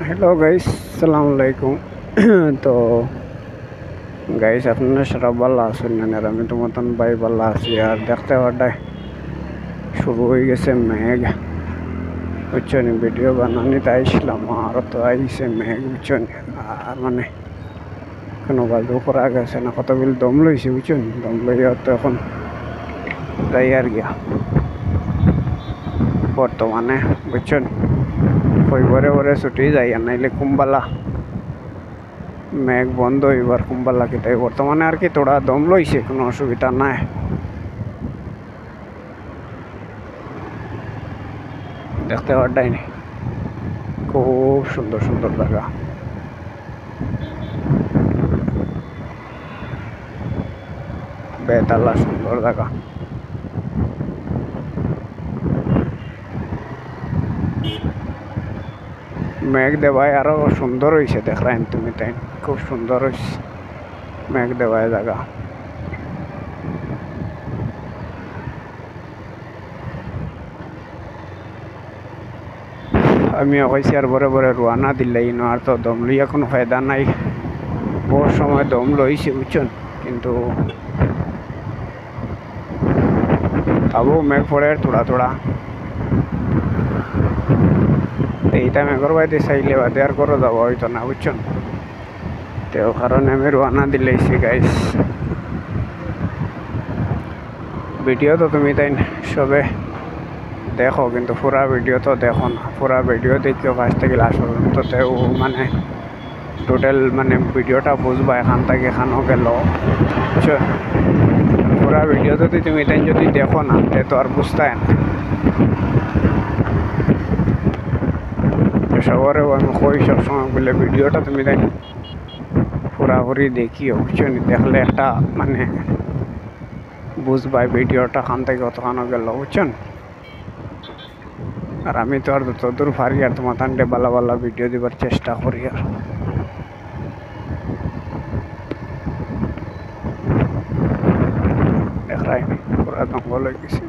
Hello guys, अस्सलाम वालेकुम। तो গাইস আপনারা সবাই ভালো আছেন? আর আমি তো মতন ভাই ভালো আছি। আর দেখতে পাড্ডায় শুরু হয়ে গেছে মেঘ, বুঝছেন? ভিডিও বানানিতে আইছিলাম আর তো আইছে মেঘ, বুঝছেন? আর মানে কোনো বাজু করা গেছে না, কতগুলো দম লইছে, বুঝছেন? দম লইয়া তো এখন যাই আর গিয়া বর্তমানে, বুঝছেন? কই ভরে ভরে ছুটি যাই আর নাইলে কুম্বালা মেঘ বন্ধ হইবার কুম্বালা তাই বর্তমানে আর কি তোরা দম লইছে, কোনো অসুবিধা নাই। দেখতে পারটাই নি, খুব সুন্দর সুন্দর জায়গা। বেতালা সুন্দর জায়গা। মেঘ দেওয়ায় আরো সুন্দর হয়েছে, দেখলাম তুমি তাই, খুব সুন্দর হয়েছে মেঘ দেওয়ায় জায়গা। আমি কইছি আর বরে বরে রোয়ানা দিলাই না, আর তো দম লইয়া কোনো ফায়দা নাই। বহু সময় দম লইছে, বুঝছেন? কিন্তু তাবো মেঘ পড়ে থোড়া থোড়া। এইটা মেঘর বাইতে চাইলে বাদে আর করো যাওয়া হইতো না, বুঝছেন? তো কারণে আমি রোয়ানা দিলাইছি গাইস। ভিডিও তো তুমি তাই সবে দেখো, কিন্তু পুরা ভিডিও তো দেখো না। পুরা ভিডিও দেখিও ফার্স্ট থেকে লাস্ট পর্যন্ত, তেও মানে টোটাল মানে ভিডিওটা বুঝবা এখান থেকে এখানও গেল, বুঝছো? পুরা ভিডিও যদি তুমি তাই যদি দেখো না, তে তো আর বুঝতাই না। সবারও আমি কই সবসময় বলে ভিডিওটা তুমি তাই পুরাপুরি দেখিও, বুঝছো? দেখলে একটা মানে বুঝবাই ভিডিওটা খান থেকে কতখানো গেল, বুঝছেন? আর আমি তো আর যতদূর পারি আর তোমার তান্ডে ভালো ভালো ভিডিও দিবার চেষ্টা করি। আর দেখাই পুরা জঙ্গল হয়ে গেছি।